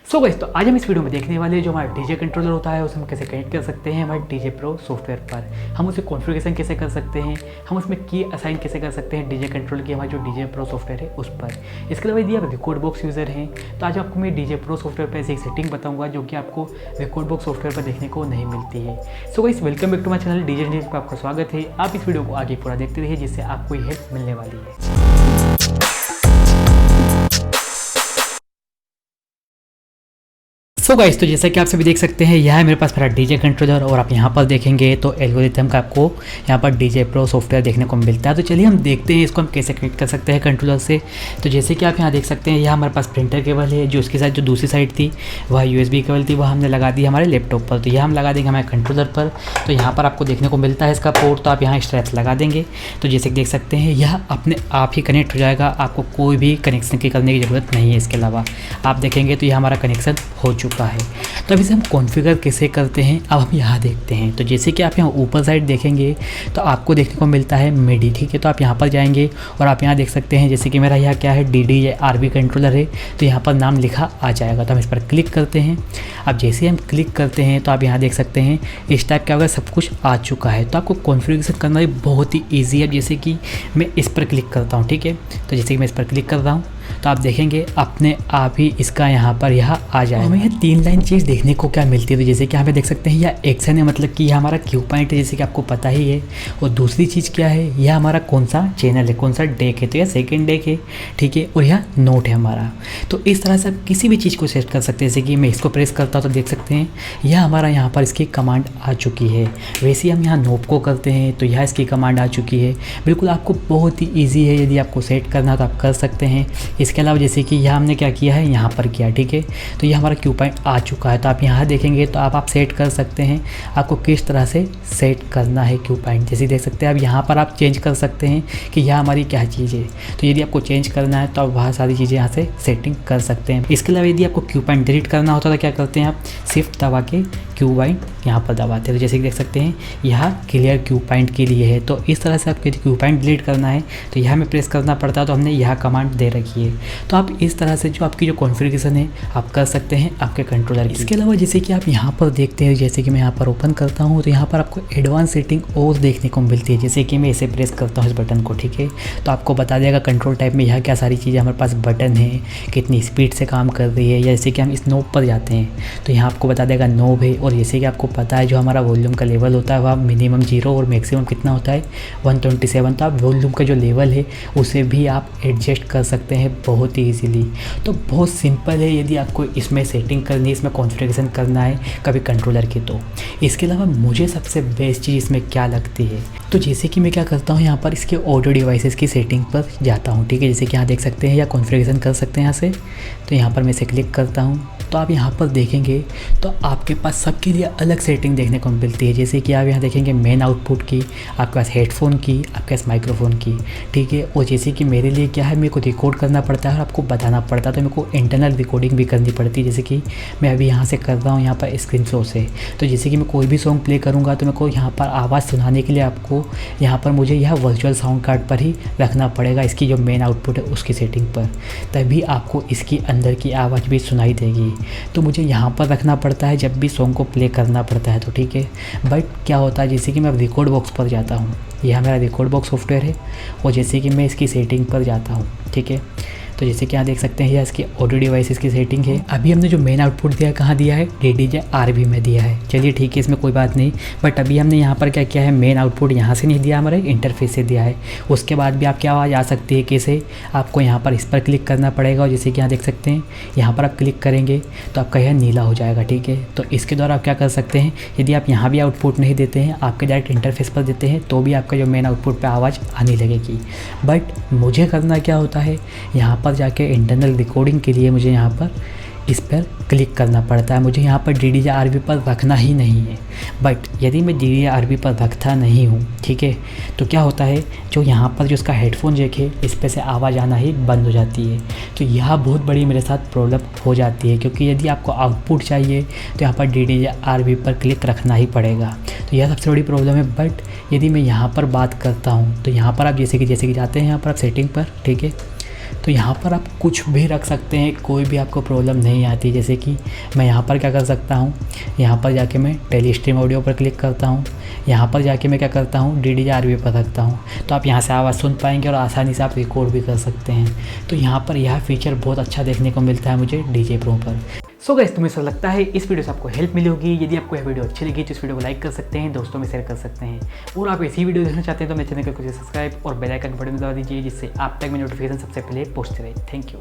So guys, तो आज हम इस वीडियो में देखने वाले हैं जो हमारा डीजे कंट्रोलर होता है उसे हम कैसे कनेक्ट कर सकते हैं हमारे डीजे प्रो सॉफ्टवेयर पर। हम उसे कॉन्फ़िगरेशन कैसे कर सकते हैं, हम उसमें की असाइन कैसे कर सकते हैं डीजे कंट्रोलर की हमारे जो डीजे प्रो सॉफ्टवेयर है उस पर। इसके अलावा यदि आप रिकॉर्ड बॉक्स यूज़र हैं तो आज आपको मैं डीजे प्रो सॉफ्टवेयर पर ऐसी एक सेटिंग बताऊँगा जो कि आपको रिकॉर्ड बॉक्स सॉफ्टवेयर पर देखने को नहीं मिलती है। So guys, welcome back to my channel DJ news पर आपका स्वागत है। आप इस वीडियो को आगे पूरा देखते रहिए जिससे आपको ये हेल्प मिलने वाली है। सो गाइस, तो जैसा कि आप सभी देख सकते हैं यह है मेरे पास मेरा डीजे कंट्रोलर और आप यहाँ पर देखेंगे तो एल्गोरिथम का आपको यहाँ पर डीजे प्रो सॉफ्टवेयर देखने को मिलता है। तो चलिए हम देखते हैं इसको हम कैसे कनेक्ट कर सकते हैं कंट्रोलर से। तो जैसे कि आप यहाँ देख सकते हैं यह हमारे पास प्रिंटर केबल है, जो उसके साथ जो दूसरी साइड थी वह USB केबल थी, वह हमने लगा दी हमारे लैपटॉप पर। तो यह हम लगा देंगे हमारे कंट्रोलर पर। तो यहाँ पर आपको देखने को मिलता है इसका पोर्ट, तो आप यहाँ स्ट्रैप्स लगा देंगे। तो जैसे कि देख सकते हैं यह अपने आप ही कनेक्ट हो जाएगा, आपको कोई भी कनेक्शन की करने की ज़रूरत नहीं है। इसके अलावा आप देखेंगे तो यह हमारा कनेक्शन हो चुका है। तो अब इसे हम कॉन्फ़िगर कैसे करते हैं अब हम यहाँ देखते हैं। तो जैसे कि आप यहाँ ऊपर साइड देखेंगे तो आपको देखने को मिलता है मिडी, ठीक है। तो आप यहाँ पर जाएंगे और आप यहाँ देख सकते हैं जैसे कि मेरा यहाँ क्या है DDJRB कंट्रोलर है, तो यहाँ पर नाम लिखा आ जाएगा। तो हम इस पर क्लिक करते हैं। अब जैसे हम क्लिक करते हैं तो आप यहाँ देख सकते हैं इस टाइप का होगा, सब कुछ आ चुका है। तो आपको कॉन्फ़िगरेशन करना भी बहुत ही ईजी है। जैसे कि मैं इस पर क्लिक करता हूँ, ठीक है। तो जैसे कि मैं इस पर क्लिक कर रहा हूँ तो आप देखेंगे अपने आप ही इसका यहाँ पर यह आ जाएगा। हमें यह 3 लाइन चीज़ देखने को क्या मिलती है। तो जैसे कि यहाँ पे देख सकते हैं यह एक्शन है, मतलब कि यह हमारा क्यू पॉइंट है जैसे कि आपको पता ही है। और दूसरी चीज़ क्या है, यह हमारा कौन सा चैनल है, कौन सा डेक है, तो यह सेकंड डेक है, ठीक है। और यह नोट है हमारा। तो इस तरह से आप किसी भी चीज़ को सेट कर सकते हैं। जैसे कि मैं इसको प्रेस करता हूँ तो देख सकते हैं यह हमारा यहाँ पर इसकी कमांड आ चुकी है। वैसे हम यहाँ नोट को करते हैं तो यह इसकी कमांड आ चुकी है। बिल्कुल आपको बहुत ही ईजी है, यदि आपको सेट करना तो आप कर सकते हैं। इसके अलावा जैसे कि यह हमने क्या किया है यहाँ पर किया, ठीक है। तो यह हमारा क्यू पॉइंट आ चुका है। तो आप यहाँ देखेंगे तो आप सेट कर सकते हैं आपको किस तरह से सेट करना है क्यू पॉइंट। जैसे देख सकते हैं अब यहाँ पर आप चेंज कर सकते हैं कि यह हमारी क्या चीज़ है। तो यदि आपको चेंज करना है तो आप वह सारी चीज़ें यहाँ से सेटिंग कर सकते हैं। इसके अलावा यदि आपको क्यू पॉइंट डिलीट करना होता है तो क्या करते हैं आप शिफ्ट दबा के क्यू पॉइंट यहाँ पर दबाते हैं। तो जैसे कि देख सकते हैं यह क्लियर क्यू पॉइंट के लिए है। तो इस तरह से आपको यदि क्यू पॉइंट डिलीट करना है तो यहाँ में प्रेस करना पड़ता है, तो हमने यह कमांड दे रखी है। तो आप इस तरह से जो आपकी जो कॉन्फ़िगरेशन है आप कर सकते हैं आपके कंट्रोलर की। इसके अलावा जैसे कि आप यहाँ पर देखते हैं, जैसे कि मैं यहाँ पर ओपन करता हूँ तो यहाँ पर आपको एडवांस सेटिंग और देखने को मिलती है। जैसे कि मैं इसे प्रेस करता हूँ इस बटन को, ठीक है। तो आपको बता देगा कंट्रोल टाइप में यह क्या सारी चीज़ें हमारे पास बटन है, कितनी स्पीड से काम कर रही है। या जैसे कि हम इस नोब पर जाते हैं तो यहाँ आपको बता देगा नोब है। और जैसे कि आपको पता है जो हमारा वॉल्यूम का लेवल होता है वह मिनिमम 0 और मैक्सिमम कितना होता है 127। तो आप वॉल्यूम का जो लेवल है उसे भी आप एडजस्ट कर सकते हैं बहुत ही ईजीली। तो बहुत सिंपल है यदि आपको इसमें सेटिंग करनी है, इसमें कॉन्फ़िगरेशन करना है कभी कंट्रोलर की। तो इसके अलावा मुझे सबसे बेस्ट चीज़ इसमें क्या लगती है, तो जैसे कि मैं क्या करता हूँ यहाँ पर इसके ऑडियो डिवाइसेस की सेटिंग पर जाता हूँ, ठीक है। जैसे कि यहाँ देख सकते हैं या कॉन्फ़िगरेशन कर सकते हैं यहाँ से। तो यहाँ पर मैं इसे क्लिक करता हूँ तो आप यहाँ पर देखेंगे तो आपके पास सबके लिए अलग सेटिंग देखने को मिलती है। जैसे कि आप यहाँ देखेंगे मेन आउटपुट की, आपके पास हेडफोन की, आपके पास माइक्रोफोन की, ठीक है। और जैसे कि मेरे लिए क्या है, मेरे को रिकॉर्ड करना पड़ता है और आपको बताना पड़ता है, तो मेरे को इंटरनल रिकॉर्डिंग भी करनी पड़ती है। जैसे कि मैं अभी यहाँ से कर रहा हूँ यहाँ पर स्क्रीन शॉट से। तो जैसे कि मैं कोई भी सॉन्ग प्ले करूँगा तो मेरे को यहाँ पर आवाज़ सुनाने के लिए आपको यहाँ पर मुझे यह वर्चुअल साउंड कार्ड पर ही रखना पड़ेगा, इसकी जो मेन आउटपुट है उसकी सेटिंग पर, तभी आपको इसकी अंदर की आवाज़ भी सुनाई देगी। तो मुझे यहाँ पर रखना पड़ता है जब भी सॉन्ग को प्ले करना पड़ता है, तो ठीक है। बट क्या होता है जैसे कि मैं रिकॉर्ड बॉक्स पर जाता हूँ, यह मेरा रिकॉर्ड बॉक्स सॉफ्टवेयर है, और जैसे कि मैं इसकी सेटिंग पर जाता हूँ, ठीक है। तो जैसे कि यहाँ देख सकते हैं यह इसकी ऑडियो डिवाइसेस की सेटिंग है। अभी हमने जो मेन आउटपुट दिया है कहाँ दिया है, DDJRB में दिया है। चलिए ठीक है, इसमें कोई बात नहीं। बट अभी हमने यहाँ पर क्या किया है, मेन आउटपुट यहाँ से नहीं दिया, हमारे इंटरफेस से दिया है। उसके बाद भी आपकी आवाज़ आ सकती है कैसे, आपको यहाँ पर इस पर क्लिक करना पड़ेगा। और जैसे कि यहाँ देख सकते हैं यहाँ पर आप क्लिक करेंगे तो आपका यह नीला हो जाएगा, ठीक है। तो इसके द्वारा आप क्या कर सकते हैं, यदि आप यहाँ भी आउटपुट नहीं देते हैं, आपके डायरेक्ट इंटरफेस पर देते हैं, तो भी आपका जो मेन आउटपुट पर आवाज़ आने लगेगी। बट मुझे करना क्या होता है, यहाँ पर जाके इंटरनल रिकॉर्डिंग के लिए मुझे यहाँ पर इस पर क्लिक करना पड़ता है। मुझे यहाँ पर DDJRB पर रखना ही नहीं है। बट यदि मैं DDJRB पर रखता नहीं हूँ, ठीक है, तो क्या होता है जो यहाँ पर जो इसका हेडफोन जैक है इस पर से आवाज़ आना ही बंद हो जाती है। तो यह बहुत बड़ी मेरे साथ प्रॉब्लम हो जाती है, क्योंकि यदि आपको आउटपुट चाहिए तो यहाँ पर DDJRB पर क्लिक रखना ही पड़ेगा। तो यह सबसे बड़ी प्रॉब्लम है। बट यदि मैं यहाँ पर बात करता हूँ तो यहाँ पर आप जैसे कि जाते हैं यहाँ पर आप सेटिंग पर, ठीक है। तो यहाँ पर आप कुछ भी रख सकते हैं, कोई भी आपको प्रॉब्लम नहीं आती। जैसे कि मैं यहाँ पर क्या कर सकता हूँ, यहाँ पर जाके मैं टेलीस्ट्रीम ऑडियो पर क्लिक करता हूँ, यहाँ पर जाके मैं क्या करता हूँ DDRV पर रखता हूँ, तो आप यहाँ से आवाज़ सुन पाएंगे और आसानी से आप रिकॉर्ड भी कर सकते हैं। तो यहाँ पर यह फीचर बहुत अच्छा देखने को मिलता है मुझे DJ Pro पर। सो गाइस, तुम्हें ऐसा लगता है इस वीडियो से आपको हेल्प मिली होगी। यदि आपको यह वीडियो अच्छी लगी तो इस वीडियो को लाइक कर सकते हैं, दोस्तों में शेयर कर सकते हैं, और आप ऐसी वीडियो देखना चाहते हैं तो मेरे चैनल को सब्सक्राइब और बेल आइकन बटन दबा दीजिए, जिससे आप तक मेरी नोटिफिकेशन सबसे पहले पहुंचते रहे। Thank you.